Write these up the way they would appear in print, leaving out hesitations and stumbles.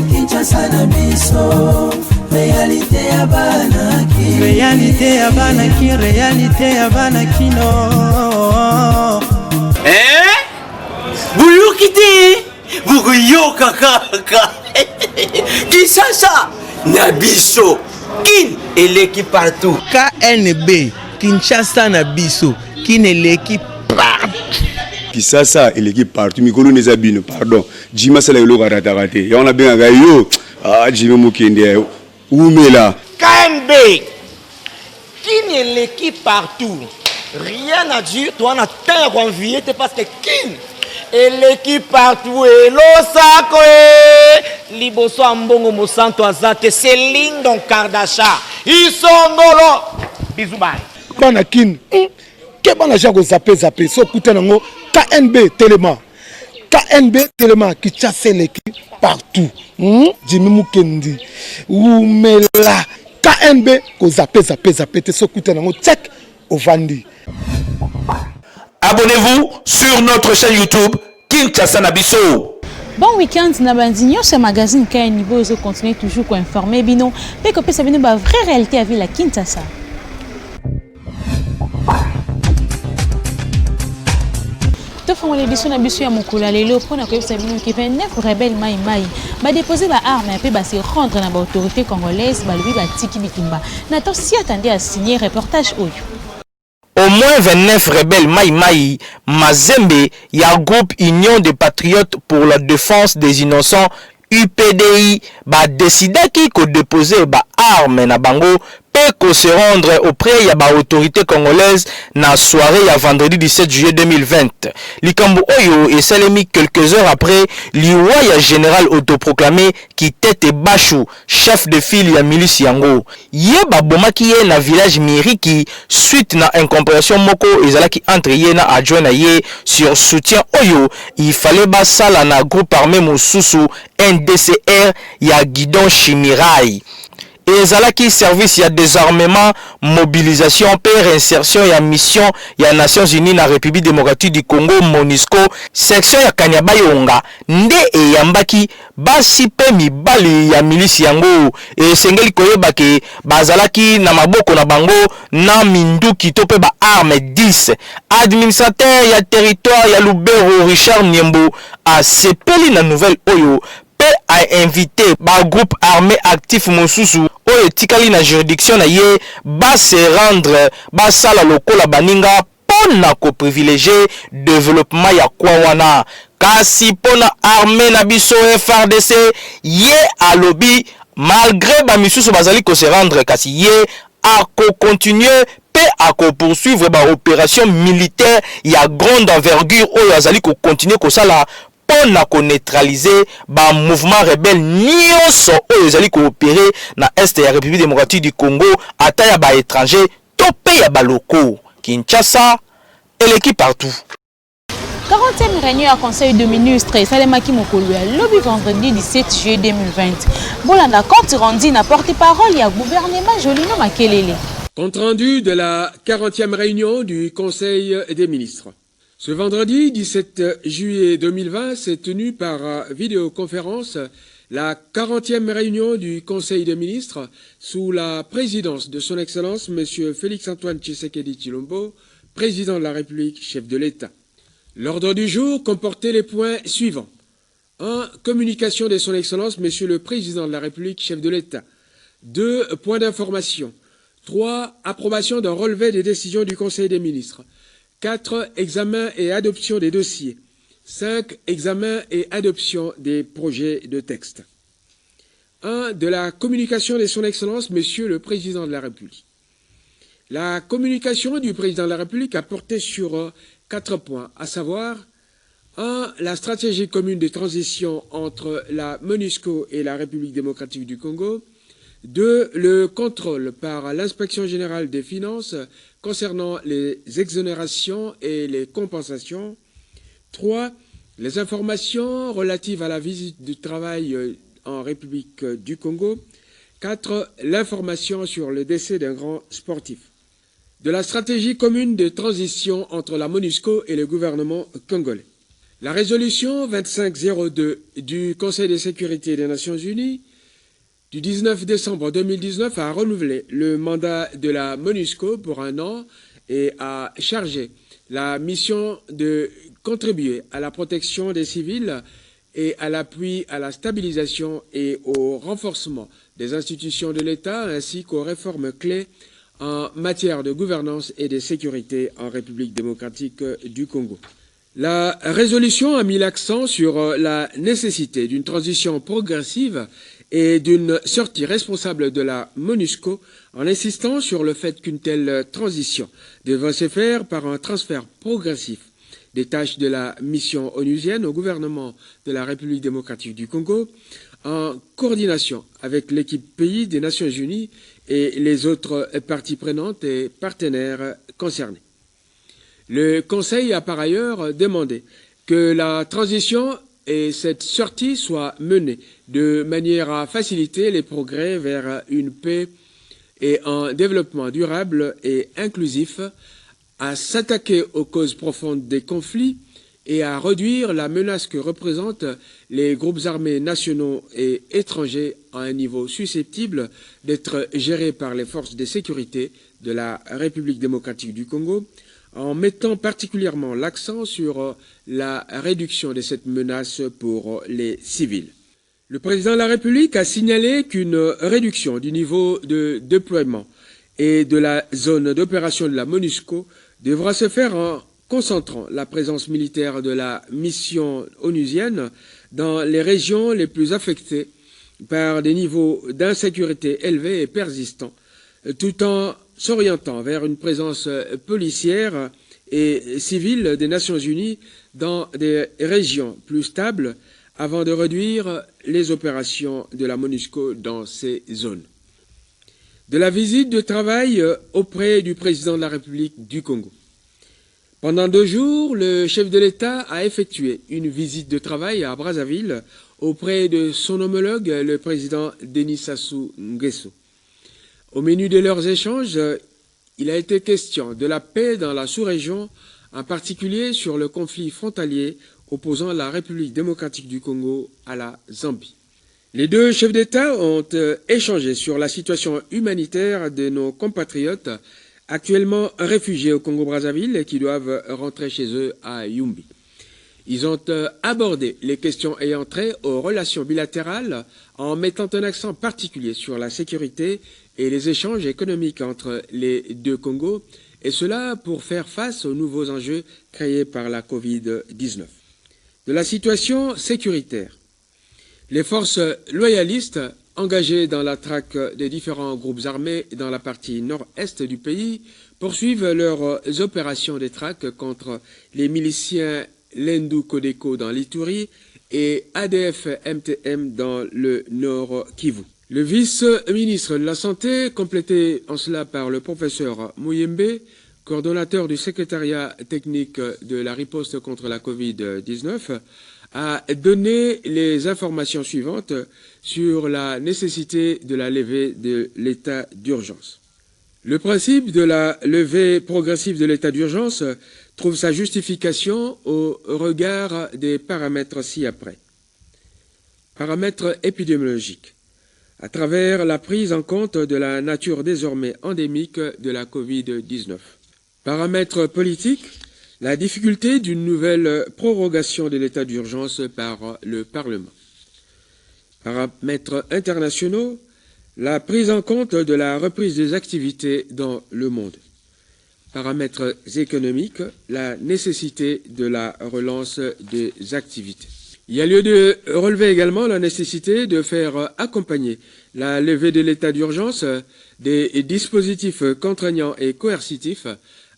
Kinshasa na biso, réalité ya banaki, réalité ya banaki, réalité ya banakino. Buyukite, bukuyoka kaka. Kinshasa na biso, kin eleki partout. KNB, Kinshasa na biso, kin eleki partout. Kinshasa eleki partout. Mikolo nezabino, pardon. Jima sala yolo karatarate. Ya on a bien gayo. Jima mukende. Oumela. KNB, kin eleki partout. Rien à dire, toi on a terre envié, parce que kin eleki partout et l'osako liboso ambongo mosanto azate Céline Don Kardasha isongolo bisoubai bana kin ke bana jako zape so kuta nango KNB Telema qui chasse eleki partout Jimmy Mukendi Oumela KNB ko zape te so kuta nango check ovandi. Abonnez-vous sur notre chaîne YouTube Kinshasa na biso. Bon week-end na bandinyo, ce magazine KNB ozo continue toujours ko informer bino pe ko pesa bino ba vraie réalité avec la Kinshasa. To fond l'édition na biso ya mokula lelo pona ko pesa bino ki 29 rebelles mai ba déposer ba armes pe ba se rendre na ba autorité congolaise ba lui ba tiki bitumba. Na to si attendez à signer reportage oyo. Au moins 29 rebelles Maï Mazembe, ya groupe Union des Patriotes pour la défense des innocents UPDI, ba décidé qui ko déposer ba armes na bango peut se rendre auprès de l'autorité congolaise na soirée ya vendredi 17 juillet 2020. Likambo Oyo et Salemi quelques heures après, l'Iwaya général autoproclamé qui tête Bachou, chef de file ya milice yango. Yeba bomaki ye na village Miriki suite na incompréhension moko ezalaki entre ye na adjoint na ye sur soutien Oyo, il fallait basala na groupe armé Mosusu NDCR ya Guidon Chimirai. Et Zalaki service ya désarmement, mobilisation, réinsertion et mission ya Nations Unies na République démocratique du Congo MONUSCO section ya Kanyabayonga nde e yambaki basi pe mibali ya milisi yango e sengeli koyeba ke bazalaki na maboko na bango na minduki to pe ba arme 10 administrateur ya territoire ya Lubero Richard Niembo a sepeli na nouvelle Oyo a invité ba groupe armé actif Mosusu oyo tikali na juridiction na ye ba se rendre ba sala lokola baninga pona ko privilégier développement ya kwa wana kasi pona armé na biso FRDC ye alobi malgré ba misusu bazali ko se rendre kasi ye a ko continuer pe a ko poursuivre ba opération militaire ya grande envergure oyo azali ko continuer ko sala on a neutraliser ba mouvement rebelle nyonso oyo ezali coopérer na est ya République démocratique du Congo ata ya ba étranger topé ya ba locaux Kinshasa eleki partout. 40e réunion à conseil de ministres et Salemaki Mokolo lobby vendredi 17 juillet 2020. Bolanda compte rendu na porte-parole ya gouvernement Jolino Makelele. Compte rendu de la 40e réunion du conseil des ministres. Ce vendredi 17 juillet 2020 s'est tenue par vidéoconférence la 40e réunion du Conseil des ministres sous la présidence de son Excellence M. Félix-Antoine Tshisekedi Tshilombo, président de la République, chef de l'État. L'ordre du jour comportait les points suivants. 1. Communication de son Excellence M. le Président de la République, chef de l'État. 2. Points d'information. 3. Approbation d'un relevé des décisions du Conseil des ministres. 4. Examen et adoption des dossiers. 5. Examen et adoption des projets de texte. 1. De la communication de son Excellence, Monsieur le Président de la République. La communication du Président de la République a porté sur 4 points, à savoir 1. La stratégie commune de transition entre la MONUSCO et la République démocratique du Congo. 2. Le contrôle par l'Inspection générale des finances concernant les exonérations et les compensations. 3. Les informations relatives à la visite du travail en République du Congo. 4. L'information sur le décès d'un grand sportif. de la stratégie commune de transition entre la MONUSCO et le gouvernement congolais. La résolution 2502 du Conseil de sécurité des Nations Unies du 19 décembre 2019 a renouvelé le mandat de la MONUSCO pour 1 an et a chargé la mission de contribuer à la protection des civils et à l'appui à la stabilisation et au renforcement des institutions de l'État ainsi qu'aux réformes clés en matière de gouvernance et de sécurité en République démocratique du Congo. La résolution a mis l'accent sur la nécessité d'une transition progressive et d'une sortie responsable de la MONUSCO en insistant sur le fait qu'une telle transition devrait se faire par un transfert progressif des tâches de la mission onusienne au gouvernement de la République démocratique du Congo en coordination avec l'équipe pays des Nations Unies et les autres parties prenantes et partenaires concernés. Le Conseil a par ailleurs demandé que la transition et cette sortie soient menées de manière à faciliter les progrès vers une paix et un développement durable et inclusif, à s'attaquer aux causes profondes des conflits et à réduire la menace que représentent les groupes armés nationaux et étrangers à un niveau susceptible d'être géré par les forces de sécurité de la République démocratique du Congo, en mettant particulièrement l'accent sur la réduction de cette menace pour les civils. Le président de la République a signalé qu'une réduction du niveau de déploiement et de la zone d'opération de la MONUSCO devra se faire en concentrant la présence militaire de la mission onusienne dans les régions les plus affectées par des niveaux d'insécurité élevés et persistants, tout en s'orientant vers une présence policière et civile des Nations Unies dans des régions plus stables avant de réduire les opérations de la MONUSCO dans ces zones. De la visite de travail auprès du président de la République du Congo. Pendant 2 jours, le chef de l'État a effectué une visite de travail à Brazzaville auprès de son homologue, le président Denis Sassou Nguesso. Au menu de leurs échanges, il a été question de la paix dans la sous-région, en particulier sur le conflit frontalier opposant la République démocratique du Congo à la Zambie. Les 2 chefs d'État ont échangé sur la situation humanitaire de nos compatriotes actuellement réfugiés au Congo-Brazzaville et qui doivent rentrer chez eux à Yumbi. Ils ont abordé les questions ayant trait aux relations bilatérales en mettant un accent particulier sur la sécurité et les échanges économiques entre les 2 Congos, et cela pour faire face aux nouveaux enjeux créés par la Covid-19. De la situation sécuritaire. Les forces loyalistes engagées dans la traque des différents groupes armés dans la partie nord-est du pays poursuivent leurs opérations de traque contre les miliciens Lendu Kodeko dans l'Ituri et ADF-MTM dans le Nord Kivu. Le vice-ministre de la Santé, complété en cela par le professeur Mouyembe, coordonnateur du secrétariat technique de la riposte contre la Covid-19, a donné les informations suivantes sur la nécessité de la levée de l'état d'urgence. Le principe de la levée progressive de l'état d'urgence trouve sa justification au regard des paramètres ci-après. Paramètres épidémiologiques, à travers la prise en compte de la nature désormais endémique de la Covid-19. Paramètres politiques, la difficulté d'une nouvelle prorogation de l'état d'urgence par le Parlement. Paramètres internationaux, la prise en compte de la reprise des activités dans le monde. Paramètres économiques, la nécessité de la relance des activités. Il y a lieu de relever également la nécessité de faire accompagner la levée de l'état d'urgence des dispositifs contraignants et coercitifs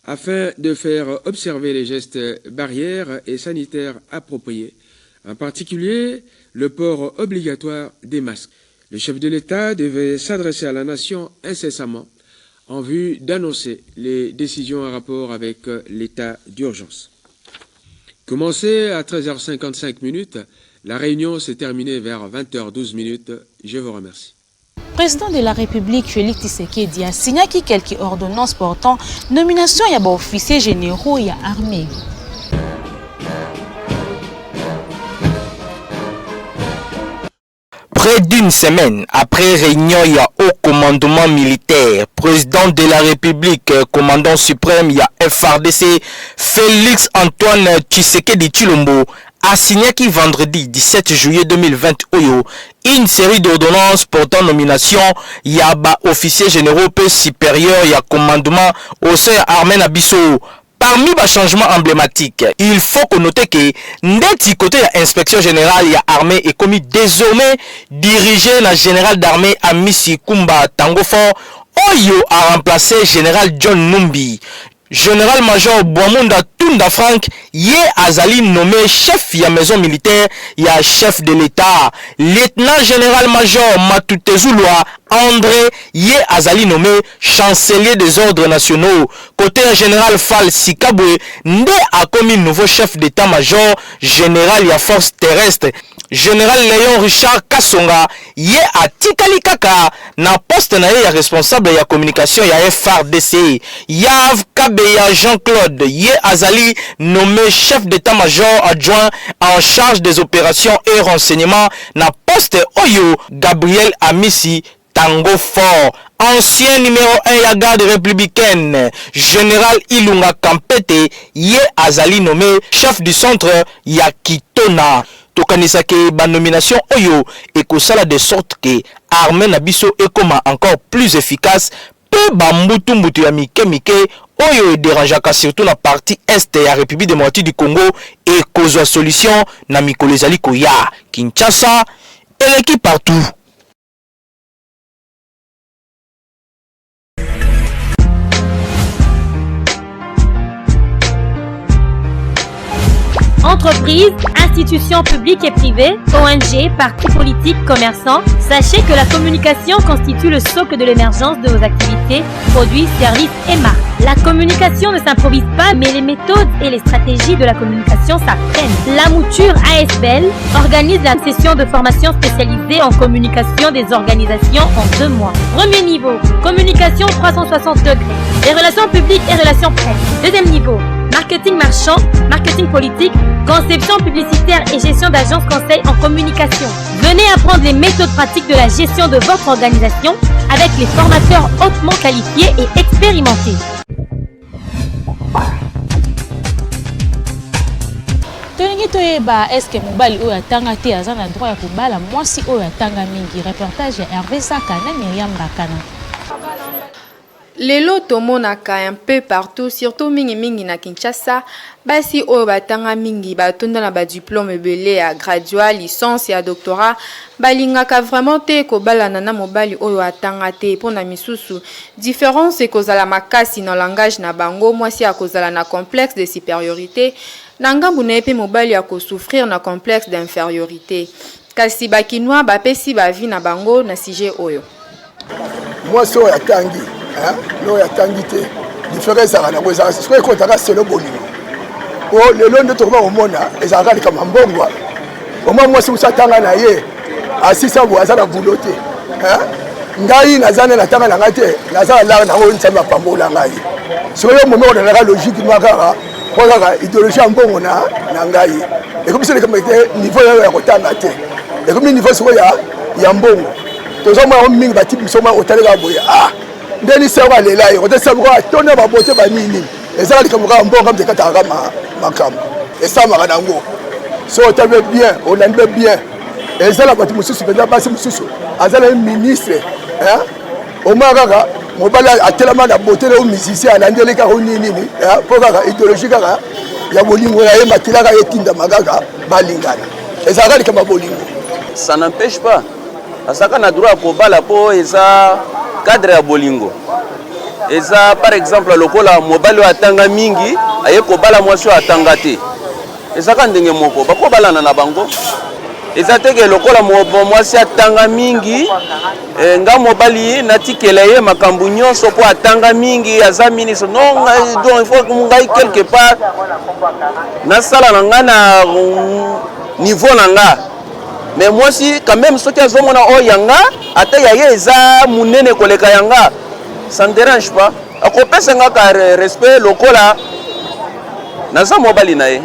afin de faire observer les gestes barrières et sanitaires appropriés, en particulier le port obligatoire des masques. Le chef de l'État devait s'adresser à la nation incessamment en vue d'annoncer les décisions en rapport avec l'état d'urgence. Commencé à 13h55, la réunion s'est terminée vers 20h12. Je vous remercie. Président de la République Félix Tshisekedi a signé quelques ordonnances portant nomination ya officiers généraux et armée. Près d'une semaine après réunion, il y a au commandement militaire, président de la République, commandant suprême, il y a FRDC, Félix Antoine Tshisekedi Tshilombo, a signé qui vendredi 17 juillet 2020 une série d'ordonnances portant nomination il y a officiers généraux peu supérieurs, il y a commandement au sein armé Nabiso. Parmi les changements emblématiques, il faut noter que du côté de l'inspection générale, il y a armée et commis désormais dirigé la général d'armée Amisi Kumba Tangofo, Oyo a remplacé général John Numbi. Général-major Boamunda Tunda Frank, yé azali nommé chef ya maison militaire, ya chef de l'État. Lieutenant général-major Matutezouloa André, yé azali nommé chancelier des ordres nationaux. Côté général Fall Sikabwe, ndé a commis nouveau chef d'état-major général ya force terrestre. Général Léon Richard Kassonga, yé a tikali kaka na poste na ya responsable ya communication ya FRDC. Yav Kabeya Jean-Claude, yé azali nommé chef d'état-major adjoint en charge des opérations et renseignements na poste Oyo Gabriel Amisi Tango Fort. Ancien numéro 1 ya garde républicaine, général Ilunga Kampete, yé azali nommé chef du centre ya Kitona. Tokanisa ke ba nomination Oyo et que ça de sorte que armée na biso et comment encore plus efficace pe ba mbutu ya mike Oyo dérangeaka surtout la partie est ya République démocratique du Congo et kozwa solution na mikolo ezali koya Kinshasa et l'équipe partout. Entreprises, institutions publiques et privées, ONG, partis politiques, commerçants, sachez que la communication constitue le socle de l'émergence de vos activités, produits, services et marques. La communication ne s'improvise pas, mais les méthodes et les stratégies de la communication s'apprennent. La Mouture ASBL organise la session de formation spécialisée en communication des organisations en 2 mois. Premier niveau, communication 360 degrés, les relations publiques et relations presse. Deuxième niveau, marketing marchand, marketing politique, conception publicitaire et gestion d'agence conseil en communication. Venez apprendre les méthodes pratiques de la gestion de votre organisation avec les formateurs hautement qualifiés et expérimentés. Tolingi toyeba eske mobali oyo atanga te aza na droit ya kobala mwasi oyo atanga mingi. Reportage ya Hervé Zaka na Myriam Bakana. Lelo tomonaka un peu partout, surtout mingi na Kinshasa, basi oyo batanga mingi batonda na ba diplôme belé ya graduat, licence ya doctorat, balingaka vraiment te kobalana na mobali oyo atanga te pona misusu. Différence e kozala makasi na langage na bango, mwasi akozala na complexe de supériorité, na ngambu na epe mobali akosouffrir na complexe d'infériorité. Kasi bakinois bapesi ba vie na bango na sujet oyo. Mwasi oyo atangi no ya tangite différence à la voisine ce que quand c'est le bolingo oh le long de tourner au monde et ça regarde comme mbongwa au moins moi si vous s'attendez na ye asisa bo azala bouloté ngai nazana na tanga na ngate nazala la na on tsama pambola ngai so yo moment on a logique makara kwa idéologie mbongo na ngai et comme c'est comme niveau ya kotanga te et comme niveau so ya mbongo tozoma o mingi bati bisoma otalega boya ndeni sewa lela yo te sabwa tona ba bote ba nini ezala likamwa mbongo mte kataka makam esama kana ngo so tabe bien on a bien ezala bati mususu penda basi mususu azala ministre o magaka mobala atelama na bote le musicien alandele ka nini po kaka idéologie kaka ya bolingo ya yemba tilaka yetinda magaka balingana ezala likamwa bolingo ça n'empêche pas asaka na droit ko bala po eza cadre ya bolingo eza par exemple lokola mobali atanga mingi aye ko bala mwasi atanga te eza ka ndenge moko bako balana na bango eza teke lokola mwasi atanga mingi nga mobali natikela ye makambu nyonso po atanga mingi aza ministre non donc il faut que ngai quelque part na sala na nga na niveau na nga mais moi si quand même soki azomona o yanga ata yaye eza munene koleka yanga ça ne dérange pas akopesa nga ka respect lokola naza mobali na ye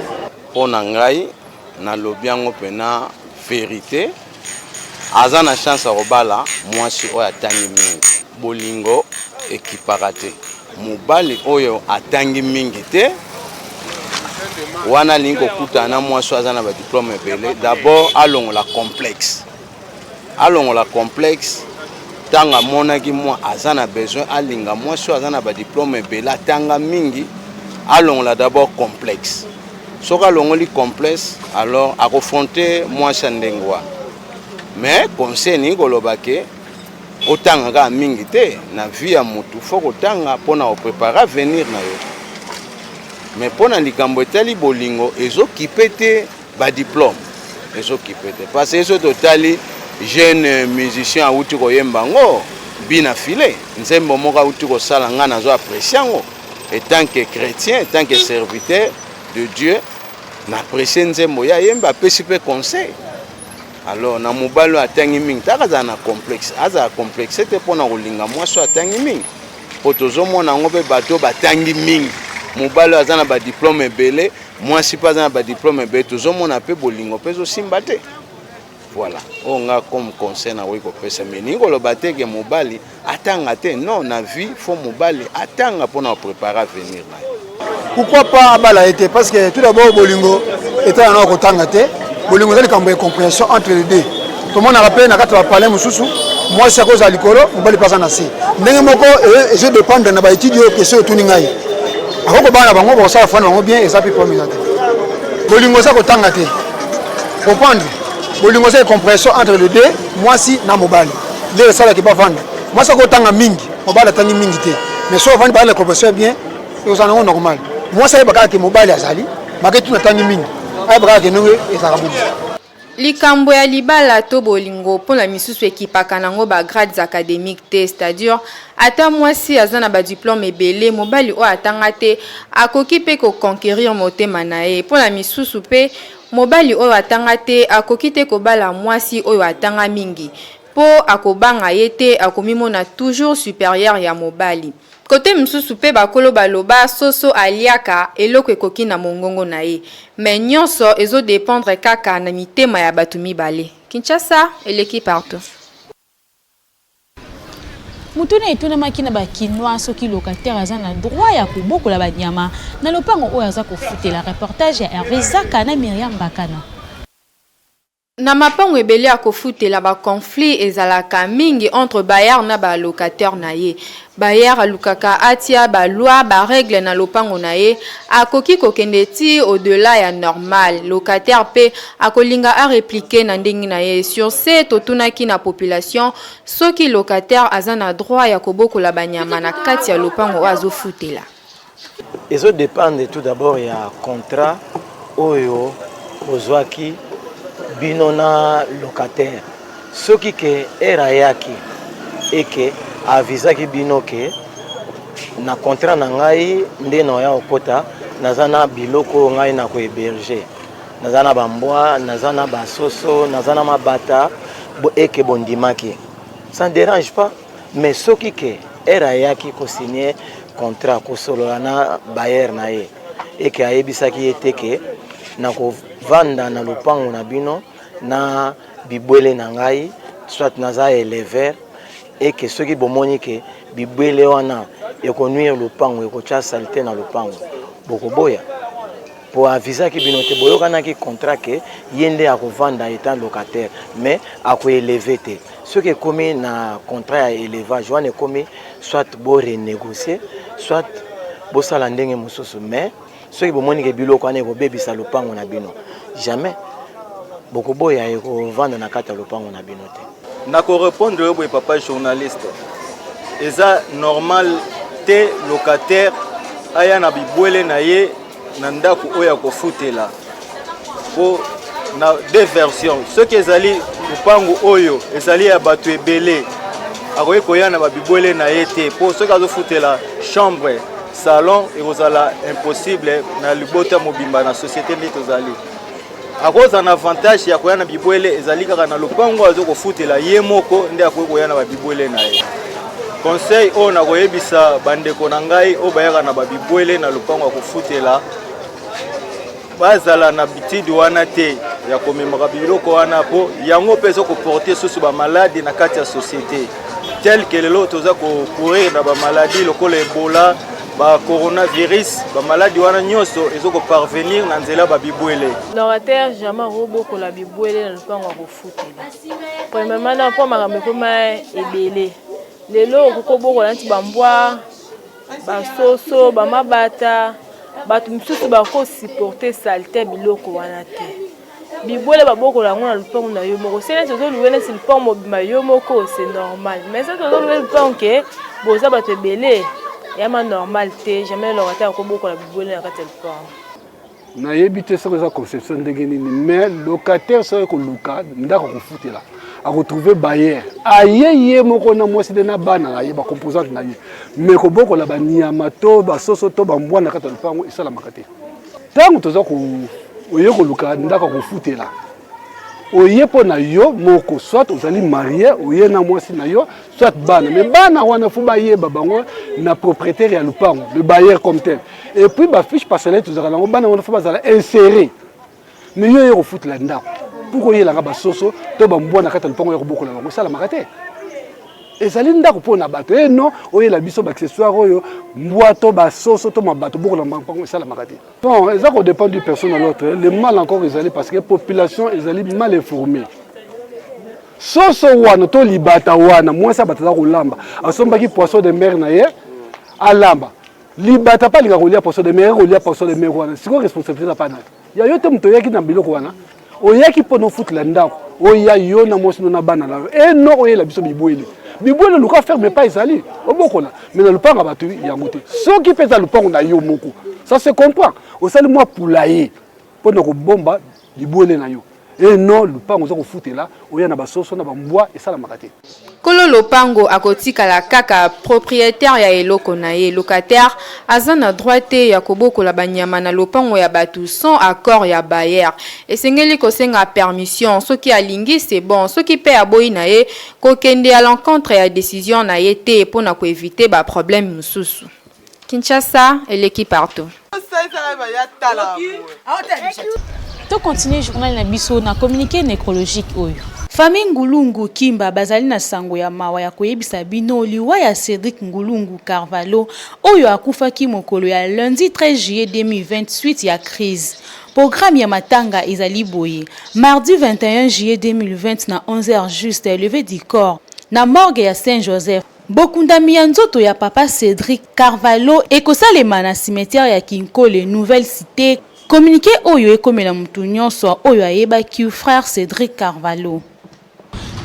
mpona ngai nalobi yango mpena vérité aza na chance ya kobala mwasi oyo atangi mingi bolingo ekipaka te mobali oyo atangi mingi te wana alingi kokutana na mwasi oyo aza na badiplome ebele d'abord alongola complexe ntango amonaki mwa aza na besoin alinga mwasi oyo aza na badiplome ebele atanga mingi alongola d'abord complexe soki alongoli complexe alors akofronte mwasi ya ndenge wana mais conseil ningi koloba ke otanga kaka mingi te na vie ya mutu fo kotanga mpona koprépare avenir na yo mais mpona likambo etali bolingo ezokipe te badiplome ezokipe te parce que so totali jeune musicien awuti koyemba ngo bina file nzembo moko awuti kosala nga nazo apprécie yango etant que chrétien etant que serviteur de Dieu n'apprécie nzembo ya yemba apesi mpe conseil alors na mobali atangi mingi taka aza na complexe aza complexe te mpona kolinga mwasi atangi mingi po tozomona yango mpe bato batangi mingi mobali aza na badiplome ebele mwasi mpe aza na badiplome ebele tozomona mpe bolingo mpe ezosimba te voilà oyo nga comme conseil nakoki kopesa me ningi koloba te ke mobali atanga te non na vie fo mobali atanga mpona koprépare avenir na ye. Pourquoi pas abala été parce que tout d'abord bolingo était en kotanga te bolingo c'est comme compréhension entre les deux tout le monde a rappelé na kati ba parler mususu moi c'est à cause à likolo mobali pas en assez ndenge moko je dépendre na ba étudier question tout ningai akoko bana bango ba ça fana bango bien et ça peut promener bolingo ça kotanga te comprendre bolingo c'est compréhension entre les deux moi si na mobali les ça qui pas vendre moi ça kotanga mingi mobali tangi mingi te mais so vendre ba la compréhension bien et ça non normal moi ça ba ka mobali azali ba tout na tangi mingi ay ba ka nonge et ça rabubu likambo ya libala to bolingo mpona misusu ekipaka nango bagrades académiques te c'est-à-dire ata mwasi aza na badiplome ebele mobali oyo atanga te akoki mpe koconquérir motema na ye mpona misusu mpe mobali oyo atanga te akoki te kobala mwasi oyo atanga mingi mpo akobanga ye te akomimona toujours supérieur ya mobali Côté msusu pe bakolo baloba soso aliaka eloko ekoki na mongongo na ye. Mais nyonso ezo dépendre kaka na mitema ya batu mibale. Kinshasa eleki partout. Mutuna etuna makina ba kinwa soki locataire aza na droit ya kobokola ba nyama na lopango oyo aza kofutela reportage ya Hervé Zaka na Myriam Bakana. Na mapango ebele ya kofutela ba conflit ezalaka mingi entre bayar na ba locataire na ye. Bayar alukaka atia ba loi ba règle na lopango na ye akoki kokende ti au-delà ya normal. Locataire pe akolinga a répliquer na ndenge na ye. Sur ce totunaki na population soki locataire aza na droit ya kobokola banyama na kati ya lopango azo futela. Ezo dépendre tout d'abord ya contrat oyo ozwaki bino na locataire soki ke erayaki eke avisaki bino ke na contrat na ngai nde na ya okota nazana biloko ngai na ko héberger nazana bambwa nazana basoso nazana mabata bo eke bondimaki ça ne dérange pas mais soki ke erayaki ko signer contrat ko solola na bayer na ye eke ayebisaki eteke na ko vanda na lupango na bino na bibwele na ngai soit naza éleveur et que ceux qui bomoni ke bibwele wana ekonuire lupango ekocha saleté na lupango bokoboya pour aviser ki bino te boyokana ki contrat ke yende akovanda étant locataire mais ako élever te ceux qui commis na contrat ya élevage wana commis soit bo renégocier soit bo sala ndenge mususu mais ceux qui bomoni ke biloko wana ko bebisa lupango na bino jamais bokoboya eko vanda na kata lupango na bino te. Na ko répondre au papa journaliste. Eza normal te locataire aya na bibwele na ye na ndako oya ko futela. Po na deux versions. Ce qui ezali lupango oyo ezali ya batu ebele. Akoye koya na bibwele na ye te. Po ce kazo futela chambre, salon et ozala impossible na libota mobimba na société ndi tozali. akoza na avantage ya koya na bibwele ezali kaka na lopango azokofutela ye moko nde akoki koya na babibwele na ye. Conseil oyo nakoyebisa bandeko na ngai oyo bayaka na babibwele na lopango ya kofutela bazala na bitidi wana te ya komemaka biloko wana po yango mpe ezokoporte susu bamaladi na kati ya société tel que lelo toza kocourir na bamaladi lokola Ebola, coronavirus, bamaladi wana nyonso ezokoparvenir na nzela babibwele. Locataire jamais robokola bibwele na lopango ya kofutela. Premièrement na po makambo ekoma ebele. Lelo okokobokola nti bambwa basoso bamabata bato misusu bakosupporte salte biloko wana te. Bibwele babokola yango na lupango na yo moko. Se neti ozoluwe neti lupango mobima yo moko c'est normal. Mais se ozoluwe lupango ke boza bato ebele yama normal te. Jamais locataire akobokola bibwele na kati ya lupango. nayebi te soki eza conception ndenge nini mais locataire soki koluka ndako kofutela akotrouve bayer aye ye moko na mwasi nde na bana na ye bacomposante na ye mais kobokola banyama to basoso to bambwa na kati ya lupango esalamaka te ntango toza oye koluka ndako kofutela oye mpo na yo moko soit ozali marie oye na mwasi na yo soit bana mais bana wana fo bayeba bango na propriétaire ya lupango le bailleur comme tel et puis bafiche parcelle tozala nango bana wana fo bazala inséré mais yo ye kofutela ndako mpo koyelanga basoso to bambwa na kati ya lupango ya kobokola bango esalamaka te ezali ndako mpo na bato no oyela biso baaccessoire oyo mbwa to basoso to mabato bokola mpango esalamaka te bon eza kodépend du personne à l'autre le mal encore ezali parce que population ezali mal informée soso wana to libata wana mwasi abataza kolamba asombaki poisson de mer na ye alamba libata pa linga kolia poisson de mer kolia poisson de mer wana siko responsabilité na pana ya yo te moto oyaki na biloko wana oyaki mpo nofutela ndako oya yo na mwasi no na bana na yo no oyela biso bibwele bibwele luka ferme pas ezali obokola mais na lupango bato yango te soki mpe eza lupango na yo moko ça se comprend osali mwa poulailler mpo na kobomba bibwele na yo non lupango oza kofutela oya na basoso na bambwa esalamaka te kolo lopango akotikala kaka propriétaire ya eloko na ye locataire aza na droit te ya kobokola banyama na lopango ya bato sans accord ya bailleur esengeli kosenga permission soki alingi c'est bon soki pe aboyi na ye kokende à l'encontre ya décision na ye te mpona koevite baproblème mosusu. Kinshasa eleki partout. To continuer journal na biso na communiqué nécrologique oyo. Famille Ngulungu Kimba bazali na sango ya mawa ya koyebisa bino liwa ya Cédric Ngulungu Carvalho oyo akufaki mokolo ya lundi 13 juillet 2028 ya crise. Programme ya matanga ezali boye. Mardi 21 juillet 2020 na 11h juste levé du corps na morgue ya Saint-Joseph. Bokundami ya nzoto ya papa Cédric Carvalho ekosalema na cimetière ya Kinkole Nouvelle Cité. Communiqué oyo ekomela mutu nyonso oyo ayebaki frère Cédric Carvalho.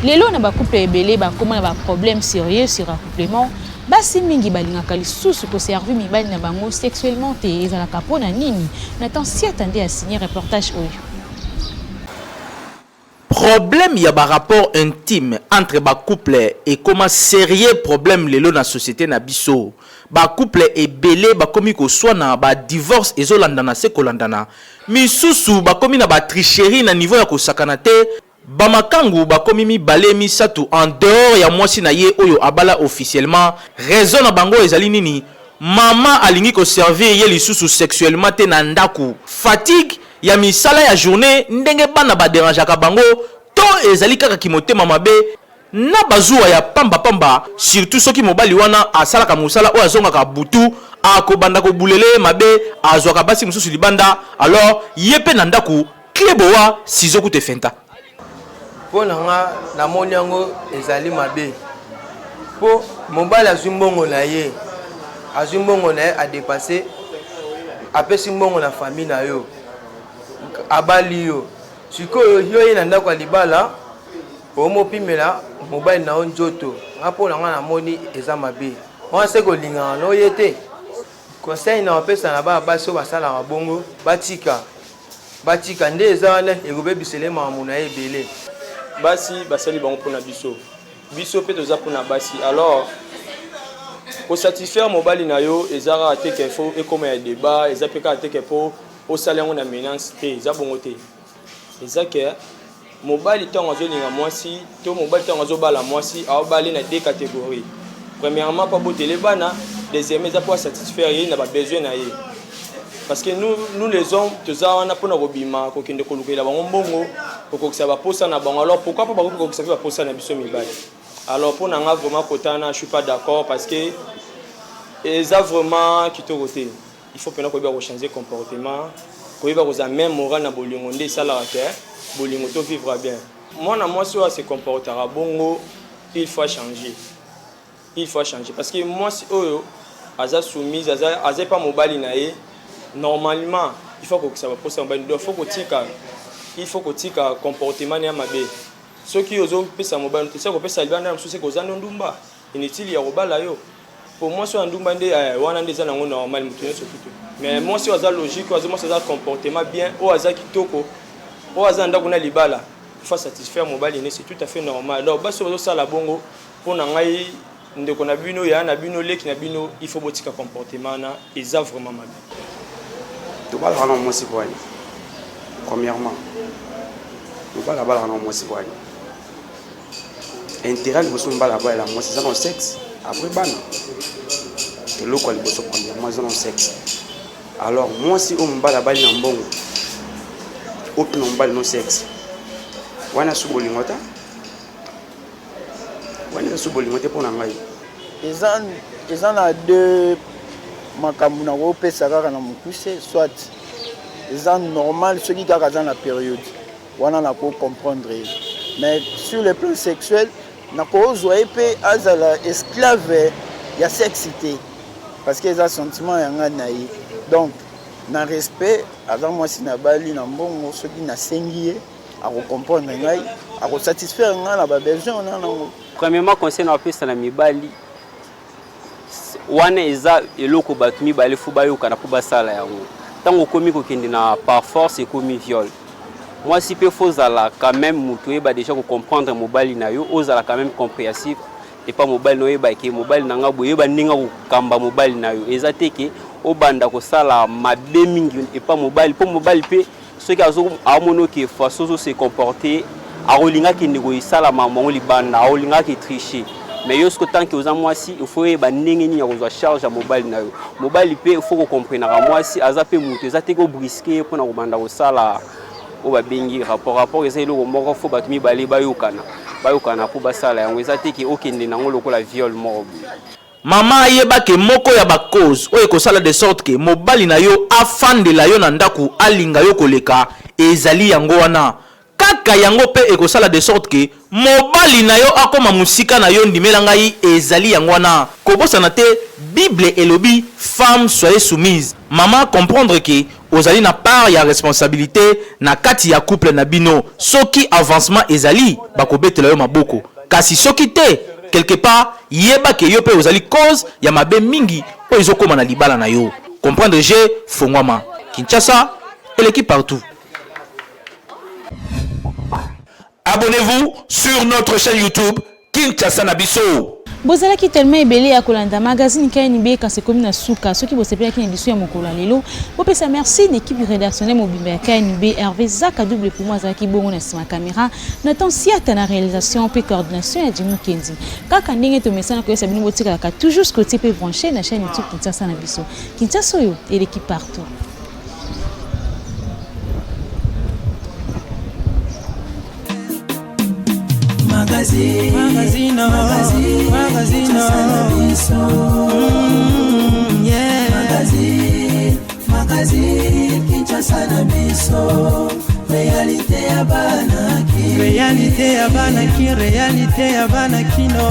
Lelo na ba couple ebele ba koma na ba problème sérieux sur accouplement basi mingi balingaka lisusu ko servir mibali na bango sexuellement te ezalaka pona nini Nathan si attendait à signer reportage oyo. Problème y a un rapport intime entre ba couple et comment sérieux problème lelo na société na biso ba couple et belé ba komi ko soit na ba divorce ezolandana se kolandana misusu ba komi na ba tricherie na niveau ya ko sakana te ba makangu ba komi mi balé mi satu en dehors ya mwasi na ye oyo abala officiellement raison na bango ezali nini mama alingi ko servir ye lisusu sexuellement te na ndaku fatigue ya misala ya journée ndenge bana ba dérangeaka bango to ezali kaka kimotema mabe na bazuwa ya pamba pamba surtout soki mobali wana asalaka musala o azongaka butu akobanda ko bulele mabe azwaka basi mususu libanda alors yepe na ndaku klebowa sizoku te fenta po nanga na moni yango ezali mabe po mobali azumbongo na ye azumbongo na ye a dépasser apesi mbongo na famille na yo abali yo sikoyo yo ye na ndako ya libala omopimela mobali na njoto ngapo na nga na moni eza mabe wana se kolingana no ye te conseil na opesa na ba baso basala mabongo batika nde eza wana ekobebisele mamu na ebele basi basali bango mpona biso mpe toza mpona basi alors kosatisfaire mobali na yo eza kaka teke fo ekoma ya débat eza mpe kaka teke mpo osala yango na menace te eza bongo te eza ke mobali ntango azolinga mwasi to mobali ntango azobala mwasi aobali na deux catégories. Premièrement mpo abotele bana, deuxièmement eza mpo asatisfaire ye na babesoin na ye. Parce que nous les hommes toza wana mpona kobima kokende kolukela bango mbongo kokokisa baposa na bango. Alors pourquoi pas bakoki kokokisa mpe baposa na biso mibali? Alors pour nanga vraiment kotana je suis pas d'accord parce que eza vraiment kitoko te. Il faut pena koyeba changer comportement, koyeba koza même moral na bolingo nde esalaka ke bolingo to vivre bien. Mwana mwasi oyo se comportera bongo, il faut changer. Il faut changer parce que mwasi oyo aza soumise, aza pas mobali na ye. Normalement, il faut que ça va poser en bas. Il faut que tika comportement ya mabe. Ceux qui osent pesa mobile, c'est ça qu'on peut saluer na msusi ko zana ndumba. Inutile ya robala yo. Pour moi so ndumba nde wana ndeza nango normal mutu nso tutu. Mais moi si oza logique, moi ça comportement bien, o aza kitoko. O aza ndako na libala. Il faut satisfaire mobile c'est tout à fait normal. Donc baso ozo sala bongo pour na ngai ndeko na bino ya na bino leki na bino, il faut botika comportement na eza vraiment mabe. Tu vas la moi c'est quoi? Premièrement, tu vas la moi c'est quoi? Intérêt de son bala la moi c'est ça non sexe. Après ban. Que l'eau quoi le bosso premièrement c'est non sexe. Alors moi si on bala bali na mbongo. Open on bala non sexe. Wana subolingota. Wana subolingota pour na ngai. Ils en a deux makambu na kopesa kaka na mokuse soit eza normal ceux qui kaka dans la période wana na ko comprendre mais sur le plan sexuel na ko zoe pe azala esclave ya sexité parce que eza sentiment ya ngana yi donc na respect avant moi si na bali na mbongo ceux qui na sengié à comprendre ngai à satisfaire ngai na ba besoin na nango. Premièrement concernant pesa na mibali wana eza eloko batumi bale fu bayokana po basala yango tango komi kokende na par force et komi viol. Moi si pe fozala quand même mutu eba déjà ko comprendre mobali na yo ozala quand même compréhensif et pas mobali no eba ke mobali nanga boyeba ninga ko kamba mobali na yo eza teke obanda ko sala mabe mingi et pas mobali po mobali pe ceux qui azo amono ke façon se comporter a rolinga ki nego isala mamango libanda a rolinga ki tricher. Mais yo ce tant que aux moisi il faut ba ndenge ni ya charge à mobile na yo mobile pe il faut ko comprendre ka moisi azape mutu ezate ko brisquer pour na ko banda ko sala o ba bengi rapport ezelo ko moko faut batumi bali bayokana pour basala yango ezate ki okende nango lokola viol mort. Mama yeba ke moko ya ba cause o ekosala de sorte que mobali na yo afandela yo na ndaku alinga yo koleka ezali yango wana kaka yango pe ekosala de sorte que mobali na yo akoma musika na yo ndimela ngai ezali yango wana kobosana te Bible elobi femme soyez soumise. Maman comprendre que ozali na part ya responsabilité na kati ya couple na bino soki avancement ezali bakobetela yo maboko kasi soki te quelque part yeba ke yo pe ozali cause ya mabe mingi o ezokoma na libala na yo. Comprendre je fongwama Kinshasa et l'équipe partout. Abonnez-vous sur notre chaîne YouTube Kinshasa Nabiso. Bozala ki tellement ebele ya kolanda magazine KNB quand c'est comme na suka ceux qui bosepela ki édition ya mokolo lelo bopesa merci l'équipe rédactionnelle mobile ya KNB Hervé Zaka double pour moi Zaki bongo na sima caméra Nathan Siata na réalisation et coordination ya Jimmy Kendi kaka ndenge to mesana ko sabini botika ka toujours côté pe branché na chaîne YouTube Kinshasa Nabiso Kinshasa yo et l'équipe partout. Magazine Kinshasa Nabiso réalité ya bana ki réalité ya bana kino